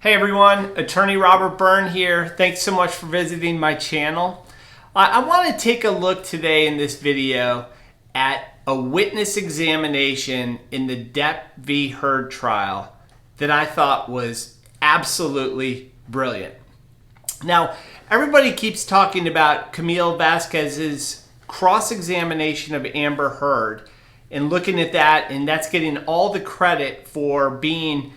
Hey everyone, attorney Robert Byrne here. Thanks so much for visiting my channel. I want to take a look today in this video at a witness examination in the Depp v. Heard trial that I thought was absolutely brilliant. Now, everybody keeps talking about Camille Vasquez's cross-examination of Amber Heard and looking at that, and that's getting all the credit for being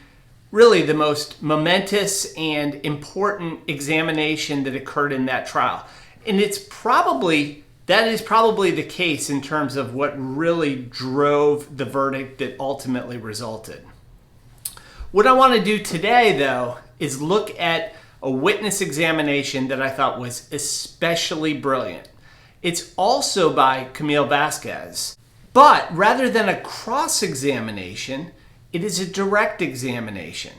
really the most momentous and important examination that occurred in that trial. And that is probably the case in terms of what really drove the verdict that ultimately resulted. What I want to do today, though, is look at a witness examination that I thought was especially brilliant. It's also by Camille Vasquez, but rather than a cross-examination, it is a direct examination.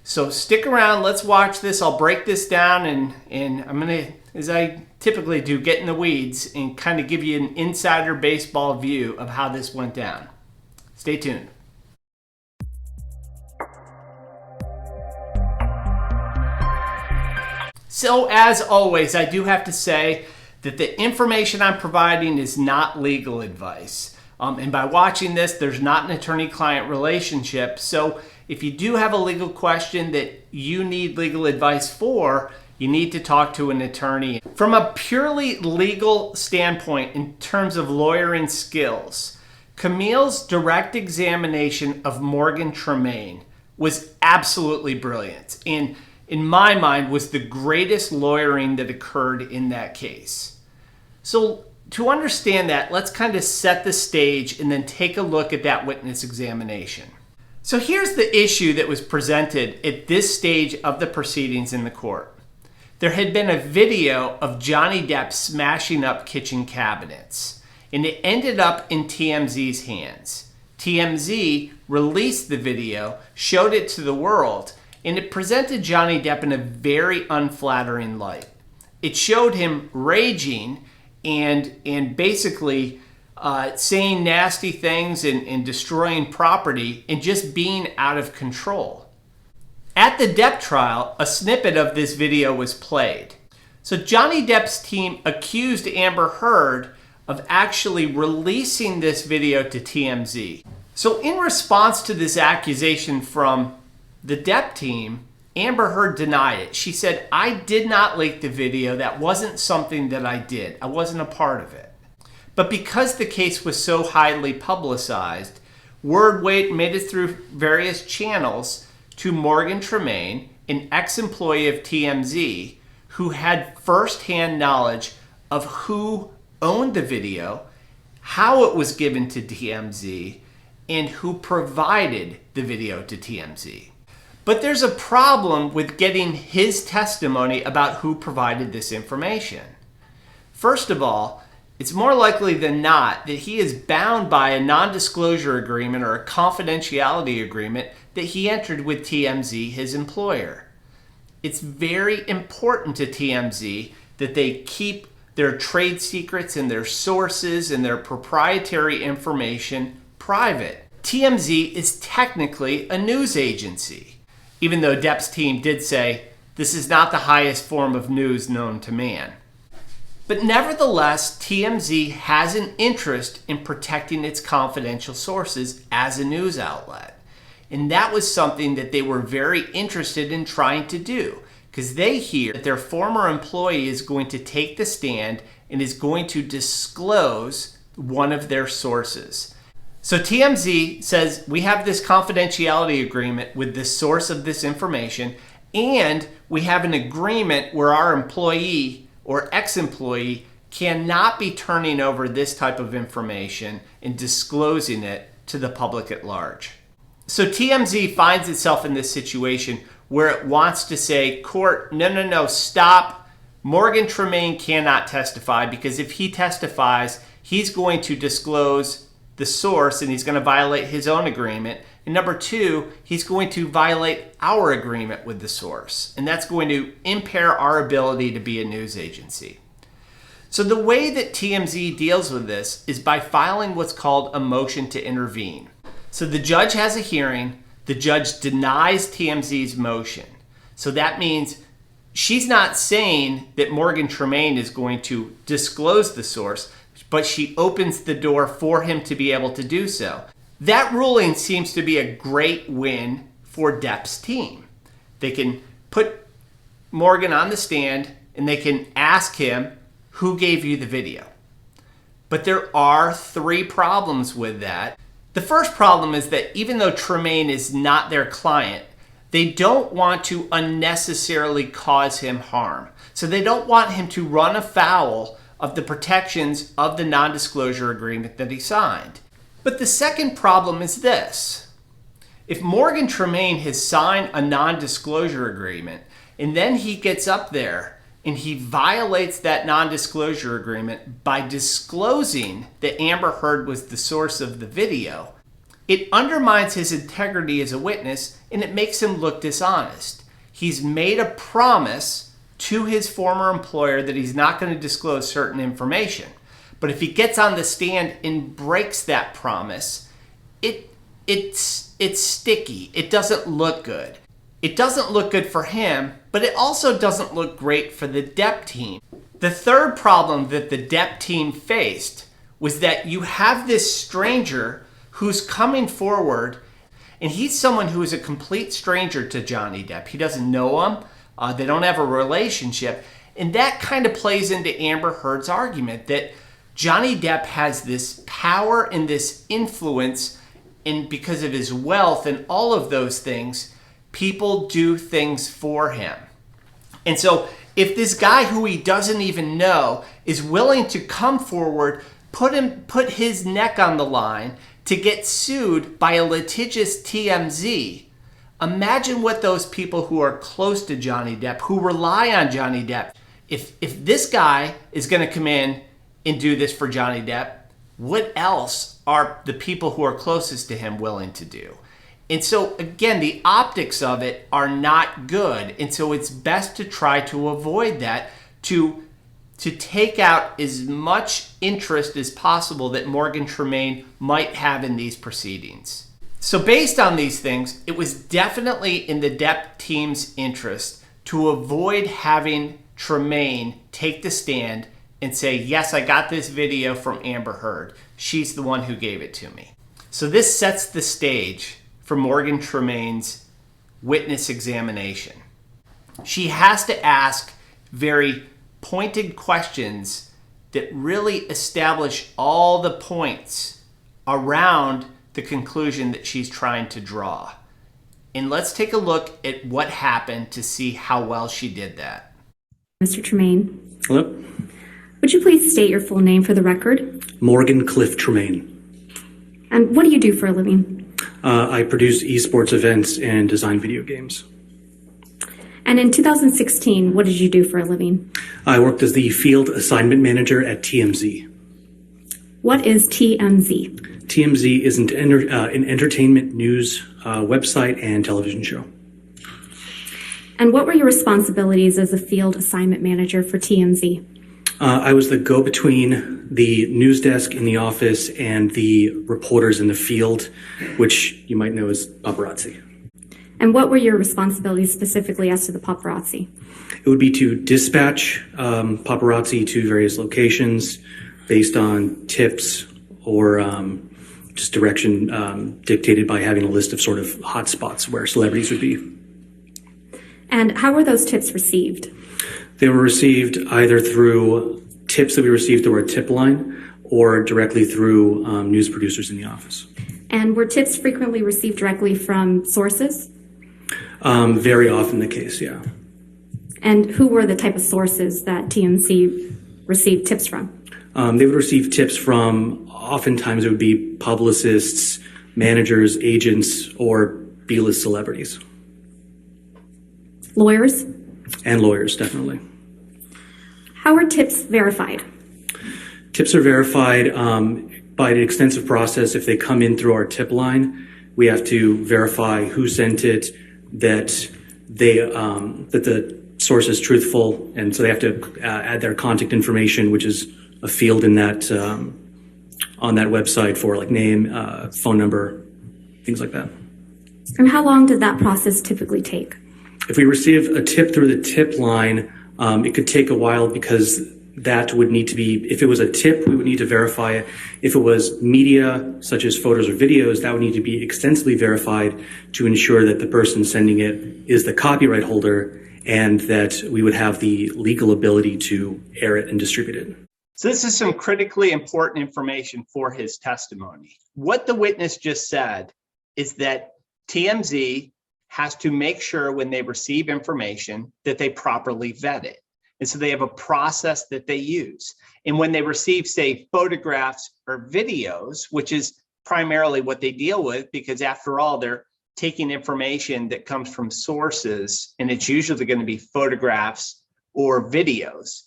So stick around, let's watch this. I'll break this down and I'm gonna, as I typically do, get in the weeds and kind of give you an insider baseball view of how this went down. Stay tuned. So as always, I do have to say that the information I'm providing is not legal advice. And by watching this, there's not an attorney-client relationship. So if you do have a legal question that you need legal advice for, you need to talk to an attorney. From a purely legal standpoint, in terms of lawyering skills, Camille's direct examination of Morgan Tremaine was absolutely brilliant. And in my mind, was the greatest lawyering that occurred in that case. So to understand that, let's kind of set the stage and then take a look at that witness examination. So here's the issue that was presented at this stage of the proceedings in the court. There had been a video of Johnny Depp smashing up kitchen cabinets, and it ended up in TMZ's hands. TMZ released the video, showed it to the world, and it presented Johnny Depp in a very unflattering light. It showed him raging and basically saying nasty things and destroying property and just being out of control. At the Depp trial, a snippet of this video was played. So Johnny Depp's team accused Amber Heard of actually releasing this video to TMZ. So in response to this accusation from the Depp team, Amber Heard denied it. She said, "I did not leak the video. That wasn't something that I did. I wasn't a part of it." But because the case was so highly publicized, word made it through various channels to Morgan Tremaine, an ex-employee of TMZ, who had firsthand knowledge of who owned the video, how it was given to TMZ, and who provided the video to TMZ. But there's a problem with getting his testimony about who provided this information. First of all, it's more likely than not that he is bound by a non-disclosure agreement or a confidentiality agreement that he entered with TMZ, his employer. It's very important to TMZ that they keep their trade secrets and their sources and their proprietary information private. TMZ is technically a news agency, even though Depp's team did say this is not the highest form of news known to man. But nevertheless, TMZ has an interest in protecting its confidential sources as a news outlet. And that was something that they were very interested in trying to do, because they hear that their former employee is going to take the stand and is going to disclose one of their sources. So TMZ says, we have this confidentiality agreement with the source of this information, and we have an agreement where our employee or ex-employee cannot be turning over this type of information and disclosing it to the public at large. So TMZ finds itself in this situation where it wants to say, court, no, stop. Morgan Tremaine cannot testify, because if he testifies, he's going to disclose the source and he's going to violate his own agreement. And number two, he's going to violate our agreement with the source. And that's going to impair our ability to be a news agency. So the way that TMZ deals with this is by filing what's called a motion to intervene. So the judge has a hearing, the judge denies TMZ's motion. So that means she's not saying that Morgan Tremaine is going to disclose the source, but she opens the door for him to be able to do so. That ruling seems to be a great win for Depp's team. They can put Morgan on the stand and they can ask him, who gave you the video? But there are 3 problems with that. The first problem is that even though Tremaine is not their client, they don't want to unnecessarily cause him harm. So they don't want him to run afoul of the protections of the non-disclosure agreement that he signed. But the second problem is this. If Morgan Tremaine has signed a non-disclosure agreement and then he gets up there and he violates that non-disclosure agreement by disclosing that Amber Heard was the source of the video, it undermines his integrity as a witness and it makes him look dishonest. He's made a promise to his former employer that he's not going to disclose certain information. But if he gets on the stand and breaks that promise, it's sticky. It doesn't look good. It doesn't look good for him, but it also doesn't look great for the Depp team. The third problem that the Depp team faced was that you have this stranger who's coming forward, and he's someone who is a complete stranger to Johnny Depp. He doesn't know him. They don't have a relationship. And that kind of plays into Amber Heard's argument that Johnny Depp has this power and this influence, and because of his wealth and all of those things, people do things for him. And so if this guy who he doesn't even know is willing to come forward, put his neck on the line to get sued by a litigious TMZ, imagine what those people who are close to Johnny Depp, who rely on Johnny Depp, if this guy is going to come in and do this for Johnny Depp, what else are the people who are closest to him willing to do? And so, again, the optics of it are not good. And so it's best to try to avoid that, to take out as much interest as possible that Morgan Tremaine might have in these proceedings. So based on these things, it was definitely in the Depp team's interest to avoid having Tremaine take the stand and say, yes, I got this video from Amber Heard. She's the one who gave it to me. So this sets the stage for Morgan Tremaine's witness examination. She has to ask very pointed questions that really establish all the points around the conclusion that she's trying to draw. And let's take a look at what happened to see how well she did that. Mr. Tremaine. Hello? Would you please state your full name for the record? Morgan Cliff Tremaine. And what do you do for a living? I produce esports events and design video games. And in 2016, what did you do for a living? I worked as the field assignment manager at TMZ. What is TMZ? TMZ is an entertainment news website and television show. And what were your responsibilities as a field assignment manager for TMZ? I was the go-between the news desk in the office and the reporters in the field, which you might know as paparazzi. And what were your responsibilities specifically as to the paparazzi? It would be to dispatch paparazzi to various locations based on tips or just direction dictated by having a list of sort of hot spots where celebrities would be. And how were those tips received? They were received either through tips that we received through our tip line or directly through news producers in the office. And were tips frequently received directly from sources? Very often the case, yeah. And who were the type of sources that TMZ received tips from? They would receive tips from, oftentimes it would be publicists, managers, agents, or B-list celebrities. Lawyers? And lawyers, definitely. How are tips verified? Tips are verified by an extensive process. If they come in through our tip line, we have to verify who sent it, that the source is truthful, and so they have to add their contact information, which is a field in that on that website for like name, phone number, things like that. And how long did that process typically take? If we receive a tip through the tip line, it could take a while because that would need to be, if it was a tip, we would need to verify it. If it was media, such as photos or videos, that would need to be extensively verified to ensure that the person sending it is the copyright holder and that we would have the legal ability to air it and distribute it. So this is some critically important information for his testimony. What the witness just said is that TMZ has to make sure when they receive information that they properly vet it. And so they have a process that they use. And when they receive, say, photographs or videos, which is primarily what they deal with, because after all, they're taking information that comes from sources, and it's usually going to be photographs or videos.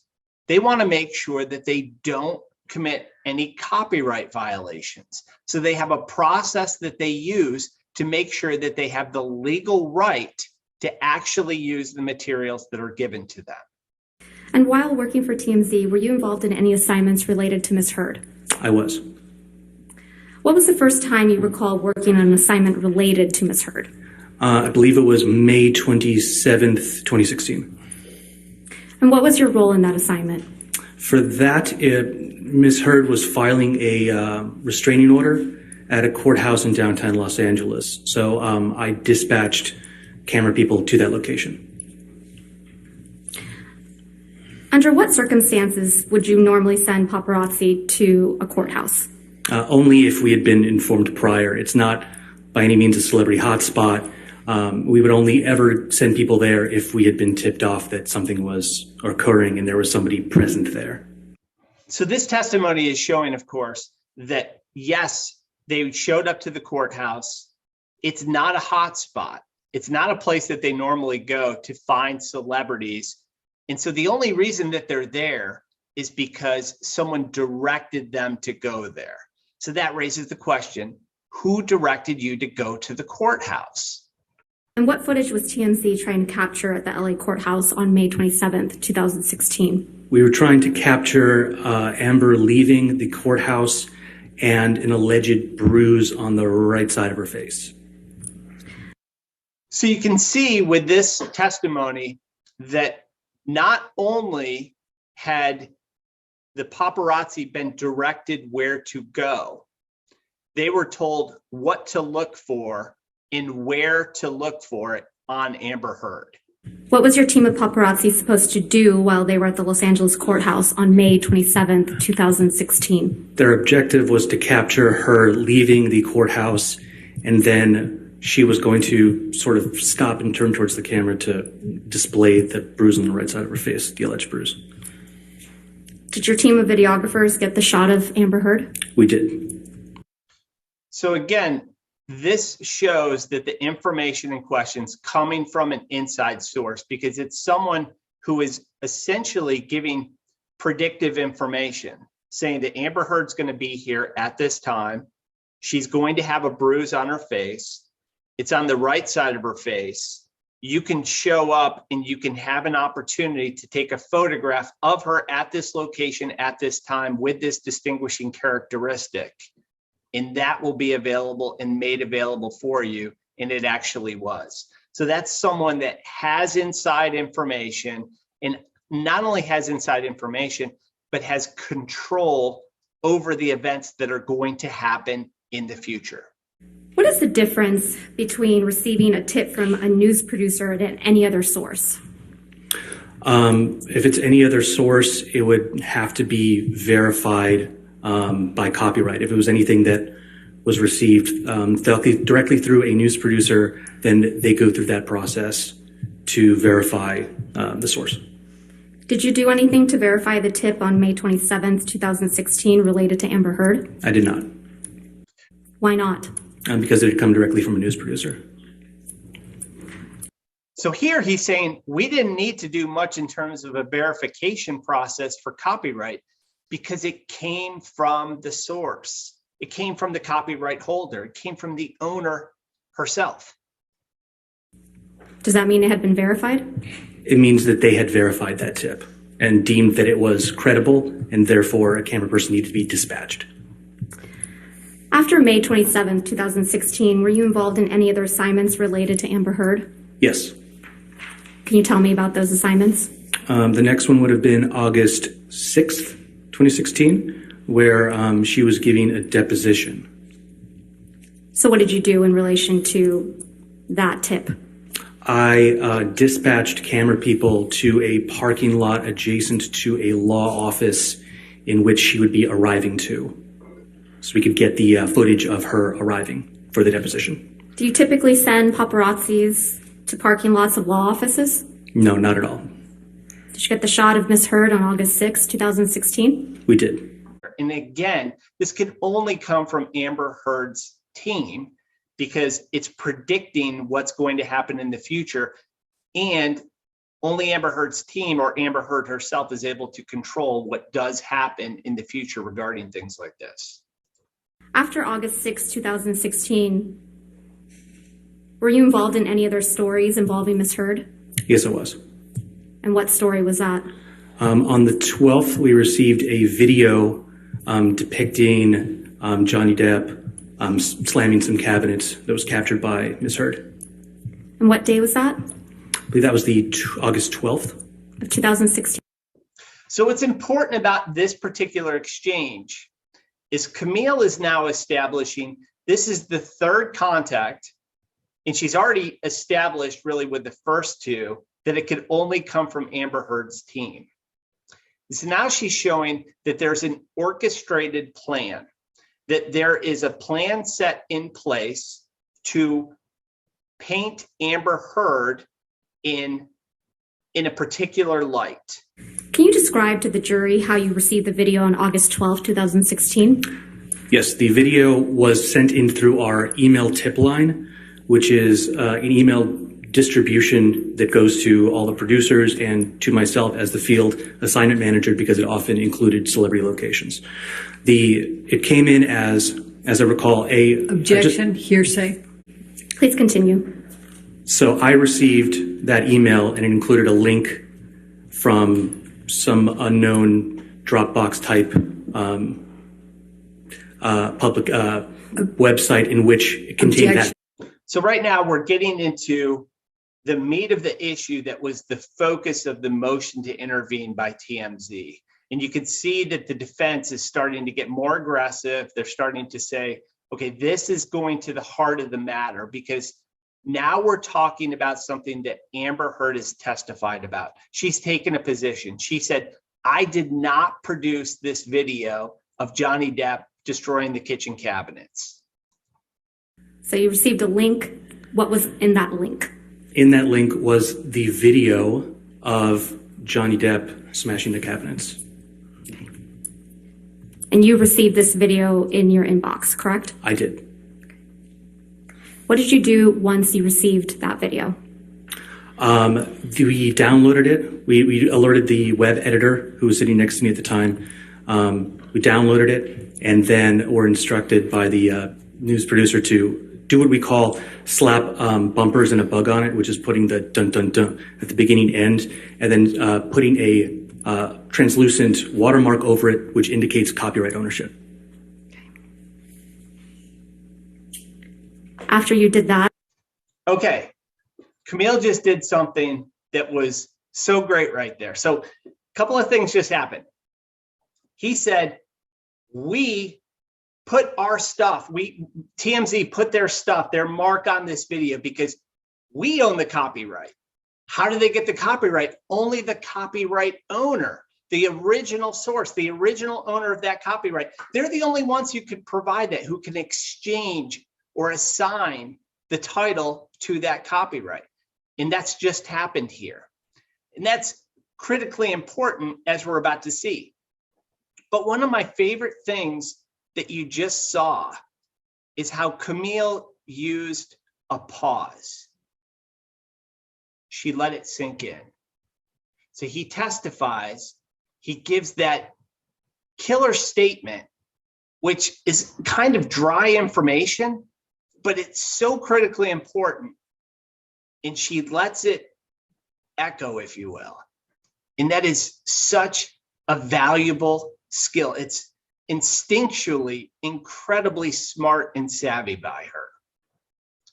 They want to make sure that they don't commit any copyright violations. So they have a process that they use to make sure that they have the legal right to actually use the materials that are given to them. And while working for TMZ, were you involved in any assignments related to Ms. Heard? I was. What was the first time you recall working on an assignment related to Ms. Heard? I believe it was May 27th, 2016. And what was your role in that assignment? For that, Ms. Heard was filing a restraining order at a courthouse in downtown Los Angeles. So I dispatched camera people to that location. Under what circumstances would you normally send paparazzi to a courthouse? Only if we had been informed prior. It's not by any means a celebrity hotspot. We would only ever send people there if we had been tipped off that something was occurring and there was somebody present there. So this testimony is showing, of course, that yes, they showed up to the courthouse. It's not a hotspot. It's not a place that they normally go to find celebrities. And so the only reason that they're there is because someone directed them to go there. So that raises the question, who directed you to go to the courthouse? And what footage was TMZ trying to capture at the LA courthouse on May 27th, 2016? We were trying to capture Amber leaving the courthouse and an alleged bruise on the right side of her face. So you can see with this testimony that not only had the paparazzi been directed where to go, they were told what to look for and where to look for it on Amber Heard. What was your team of paparazzi supposed to do while they were at the Los Angeles courthouse on May 27th, 2016? Their objective was to capture her leaving the courthouse, and then she was going to sort of stop and turn towards the camera to display the bruise on the right side of her face, the alleged bruise. Did your team of videographers get the shot of Amber Heard? We did. So again, this shows that the information in question is coming from an inside source because it's someone who is essentially giving predictive information, saying that Amber Heard's going to be here at this time. She's going to have a bruise on her face. It's on the right side of her face. You can show up and you can have an opportunity to take a photograph of her at this location at this time with this distinguishing characteristic. And that will be available and made available for you. And it actually was. So that's someone that has inside information, and not only has inside information, but has control over the events that are going to happen in the future. What is the difference between receiving a tip from a news producer and any other source? If it's any other source, it would have to be verified by copyright. If it was anything that was received directly through a news producer, then they go through that process to verify the source. Did you do anything to verify the tip on May 27th, 2016 related to Amber Heard? I did not. Why not? Because it had come directly from a news producer. So here he's saying we didn't need to do much in terms of a verification process for copyright because it came from the source. It came from the copyright holder. It came from the owner herself. Does that mean it had been verified? It means that they had verified that tip and deemed that it was credible, and therefore a camera person needed to be dispatched. After May 27th, 2016, were you involved in any other assignments related to Amber Heard? Yes. Can you tell me about those assignments? The next one would have been August 6th, 2016, where she was giving a deposition. So what did you do in relation to that tip? I dispatched camera people to a parking lot adjacent to a law office in which she would be arriving to, so we could get the footage of her arriving for the deposition. Do you typically send paparazzis to parking lots of law offices? No, not at all. Did you get the shot of Miss Heard on August 6, 2016? We did. And again, this can only come from Amber Heard's team because it's predicting what's going to happen in the future. And only Amber Heard's team or Amber Heard herself is able to control what does happen in the future regarding things like this. After August 6, 2016, were you involved in any other stories involving Miss Heard? Yes, I was. And what story was that? On the 12th, we received a video depicting Johnny Depp slamming some cabinets that was captured by Ms. Heard. And what day was that? I believe that was the August 12th. Of 2016. So what's important about this particular exchange is Camille is now establishing this is the third contact, and she's already established really with the first two that it could only come from Amber Heard's team. So now she's showing that there's an orchestrated plan, that there is a plan set in place to paint Amber Heard in a particular light. Can you describe to the jury how you received the video on August 12, 2016? Yes, the video was sent in through our email tip line, which is an email distribution that goes to all the producers and to myself as the field assignment manager because it often included celebrity locations. It came in as I recall, Objection, hearsay. Please continue. So I received that email and it included a link from some unknown Dropbox type public website in which it contained that. So right now we're getting into the meat of the issue that was the focus of the motion to intervene by TMZ. And you can see that the defense is starting to get more aggressive. They're starting to say, okay, this is going to the heart of the matter because now we're talking about something that Amber Heard has testified about. She's taken a position. She said, I did not produce this video of Johnny Depp destroying the kitchen cabinets. So you received a link. What was in that link? In that link was the video of Johnny Depp smashing the cabinets. And you received this video in your inbox, correct? I did. What did you do once you received that video? We downloaded it. We alerted the web editor who was sitting next to me at the time. We downloaded it and then were instructed by the news producer to do what we call slap bumpers and a bug on it, which is putting the dun dun dun at the beginning end, and then putting a translucent watermark over it, which indicates copyright ownership. After you did that. Okay, Camille just did something that was so great right there. So a couple of things just happened. He said, we put our stuff, TMZ put their stuff, their mark on this video because we own the copyright. How do they get the copyright? Only the copyright owner, the original source, the original owner of that copyright. They're the only ones who could provide that, who can exchange or assign the title to that copyright. And that's just happened here. And that's critically important as we're about to see. But one of my favorite things that you just saw is how Camille used a pause. She let it sink in. So he testifies, he gives that killer statement, which is kind of dry information, but it's so critically important. And she lets it echo, if you will. And that is such a valuable skill. It's instinctually incredibly smart and savvy by her.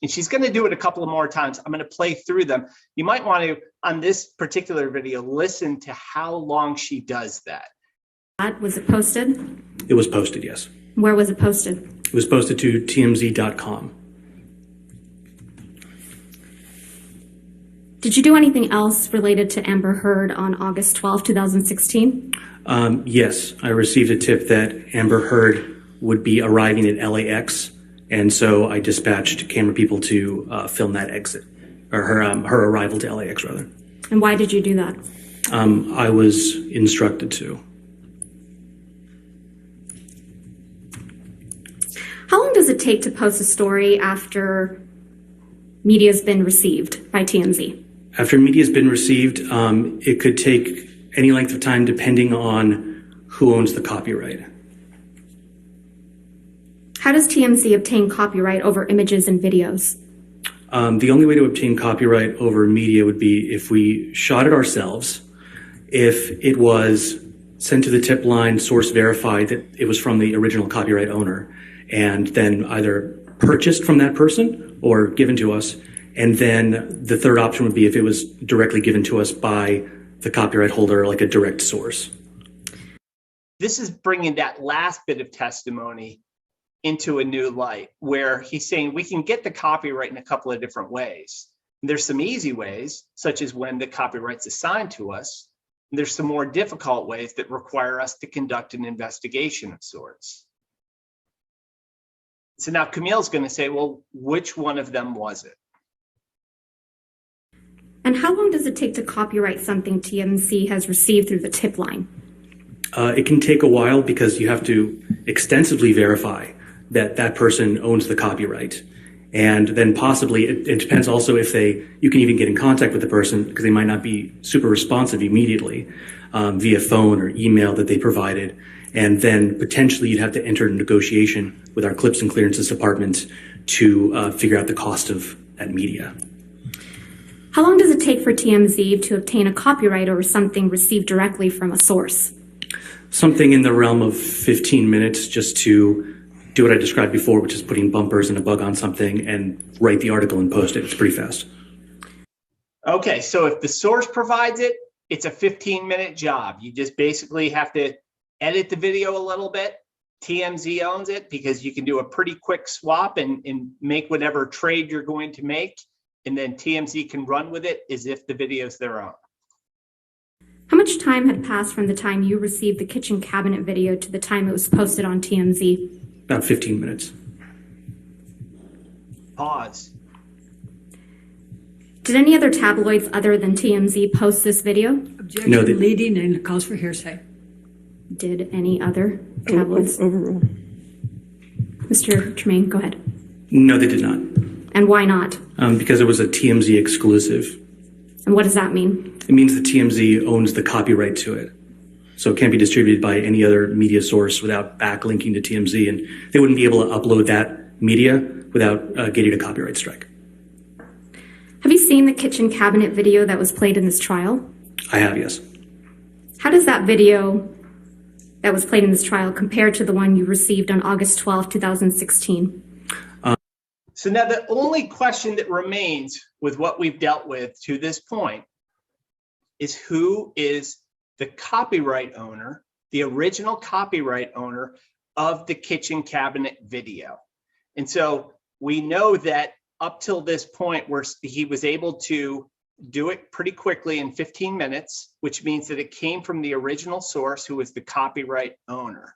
And she's going to do it a couple of more times. I'm going to play through them. You might want to, on this particular video, listen to how long she does that. Was it posted? It was posted, yes. Where was it posted? It was posted to tmz.com. Did you do anything else related to Amber Heard on August 12, 2016? Yes, I received a tip that Amber Heard would be arriving at LAX, and so I dispatched camera people to film that exit, or her arrival to LAX, rather. And why did you do that? I was instructed to. How long does it take to post a story after media's been received by TMZ? After media's been received, it could take any length of time depending on who owns the copyright. How does TMZ obtain copyright over images and videos? The only way to obtain copyright over media would be if we shot it ourselves, if it was sent to the tip line, source verified that it was from the original copyright owner, and then either purchased from that person or given to us. And then the third option would be if it was directly given to us by the copyright holder, like a direct source. This is bringing that last bit of testimony into a new light, where he's saying we can get the copyright in a couple of different ways. There's some easy ways, such as when the copyright's assigned to us. There's some more difficult ways that require us to conduct an investigation of sorts. So now Camille's going to say, well, which one of them was it? And how long does it take to copyright something TMZ has received through the tip line? It can take a while because you have to extensively verify that that person owns the copyright. And then possibly, it depends also if you can even get in contact with the person, because they might not be super responsive immediately via phone or email that they provided. And then potentially you'd have to enter a negotiation with our clips and clearances department to figure out the cost of that media. How long does it take for TMZ to obtain a copyright over something received directly from a source? Something in the realm of 15 minutes just to do what I described before, which is putting bumpers and a bug on something and write the article and post it. It's pretty fast. Okay, so if the source provides it, it's a 15-minute job. You just basically have to edit the video a little bit. TMZ owns it because you can do a pretty quick swap and make whatever trade you're going to make. And then TMZ can run with it as if the video's their own. How much time had passed from the time you received the kitchen cabinet video to the time it was posted on TMZ? About 15 minutes. Pause. Did any other tabloids other than TMZ post this video? Objection, No, leading and cause for hearsay. Did any other tabloids? Overruled. Mr. Tremaine, go ahead. No, they did not. And why not? Because it was a TMZ exclusive. And what does that mean? It means that TMZ owns the copyright to it. So it can't be distributed by any other media source without backlinking to TMZ, and they wouldn't be able to upload that media without getting a copyright strike. Have you seen the kitchen cabinet video that was played in this trial? I have, yes. How does that video that was played in this trial compare to the one you received on August 12, 2016? So now the only question that remains with what we've dealt with to this point is who is the copyright owner, the original copyright owner of the kitchen cabinet video. And so we know that up till this point where he was able to do it pretty quickly in 15 minutes, which means that it came from the original source who was the copyright owner.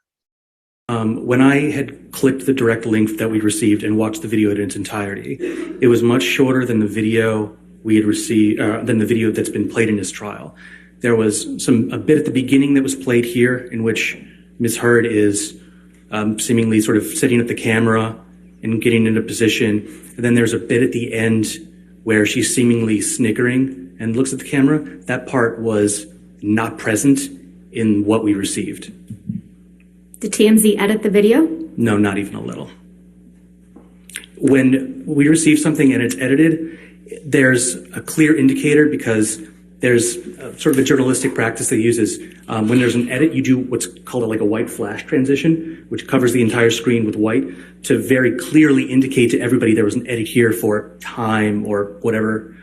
When I had clicked the direct link that we received and watched the video in its entirety, it was much shorter than the video we had received, than the video that's been played in this trial. There was a bit at the beginning that was played here in which Ms. Heard is seemingly sort of sitting at the camera and getting into position. And then there's a bit at the end where she's seemingly snickering and looks at the camera. That part was not present in what we received. Did TMZ edit the video? No, not even a little. When we receive something and it's edited, there's a clear indicator because There's sort of a journalistic practice that uses when there's an edit, you do what's called like a white flash transition, which covers the entire screen with white to very clearly indicate to everybody there was an edit here for time or whatever,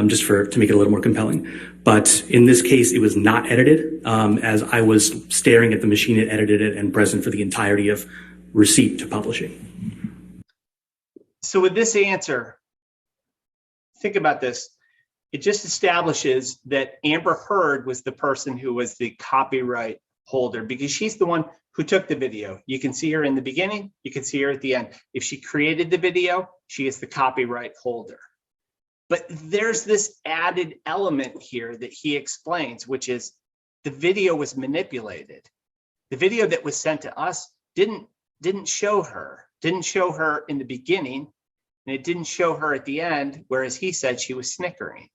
just to make it a little more compelling. But in this case, it was not edited, as I was staring at the machine that edited it and present for the entirety of receipt to publishing. So with this answer, think about this. It just establishes that Amber Heard was the person who was the copyright holder, because she's the one who took the video. You can see her in the beginning, you can see her at the end. If she created the video, she is the copyright holder. But there's this added element here that he explains, which is the video was manipulated. The video that was sent to us didn't show her in the beginning, and it didn't show her at the end, whereas he said she was snickering.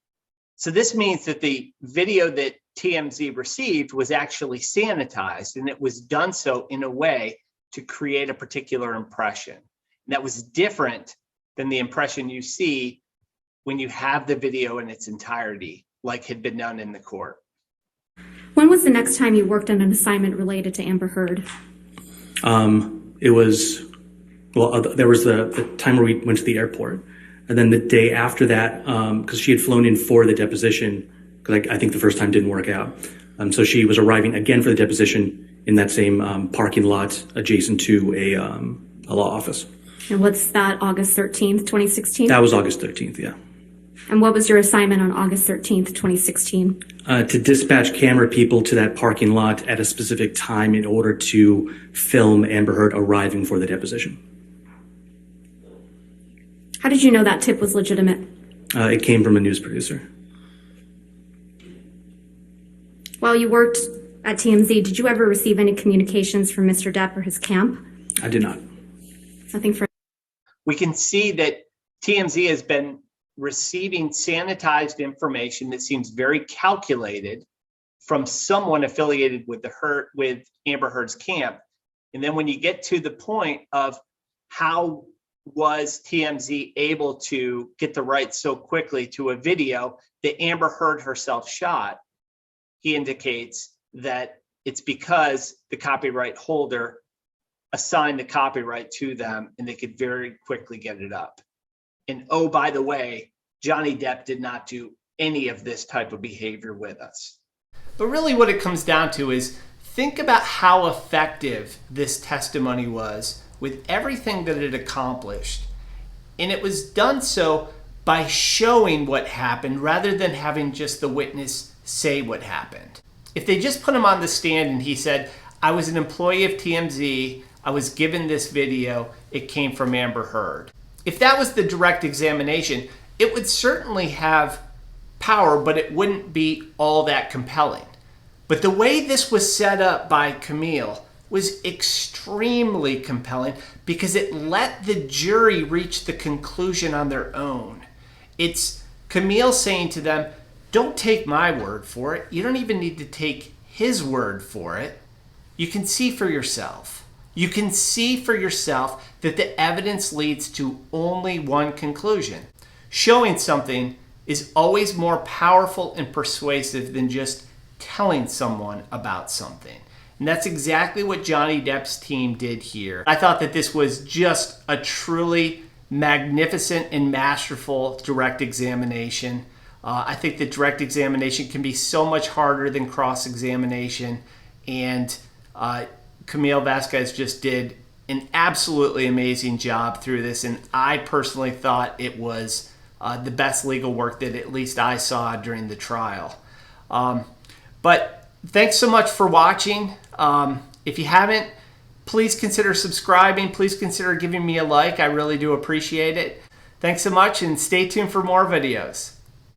So this means that the video that TMZ received was actually sanitized, and it was done so in a way to create a particular impression. And that was different than the impression you see when you have the video in its entirety, like had been done in the court. When was the next time you worked on an assignment related to Amber Heard? It was, there was the time where we went to the airport. And then the day after that, because she had flown in for the deposition, because I think the first time didn't work out. So she was arriving again for the deposition in that same parking lot adjacent to a law office. And what's that, August 13th, 2016? That was August 13th, yeah. And what was your assignment on August 13th, 2016? To dispatch camera people to that parking lot at a specific time in order to film Amber Heard arriving for the deposition. How did you know that tip was legitimate? It came from a news producer. While you worked at TMZ, did you ever receive any communications from Mr. Depp or his camp? I did not. Nothing for... We can see that TMZ has been receiving sanitized information that seems very calculated from someone affiliated with Amber Heard's camp. And then when you get to the point of how was TMZ able to get the rights so quickly to a video that Amber Heard herself shot, he indicates that it's because the copyright holder assigned the copyright to them and they could very quickly get it up. And oh, by the way, Johnny Depp did not do any of this type of behavior with us. But really what it comes down to is think about how effective this testimony was with everything that it accomplished. And it was done so by showing what happened rather than having just the witness say what happened. If they just put him on the stand and he said, I was an employee of TMZ, I was given this video, it came from Amber Heard. If that was the direct examination, it would certainly have power, but it wouldn't be all that compelling. But the way this was set up by Camille was extremely compelling because it let the jury reach the conclusion on their own. It's Camille saying to them, don't take my word for it. You don't even need to take his word for it. You can see for yourself. You can see for yourself that the evidence leads to only one conclusion. Showing something is always more powerful and persuasive than just telling someone about something. And that's exactly what Johnny Depp's team did here. I thought that this was just a truly magnificent and masterful direct examination. I think that direct examination can be so much harder than cross-examination, and Camille Vasquez just did an absolutely amazing job through this, and I personally thought it was the best legal work that at least I saw during the trial. But thanks so much for watching. If you haven't, please consider subscribing. Please consider giving me a like. I really do appreciate it. Thanks so much, and stay tuned for more videos.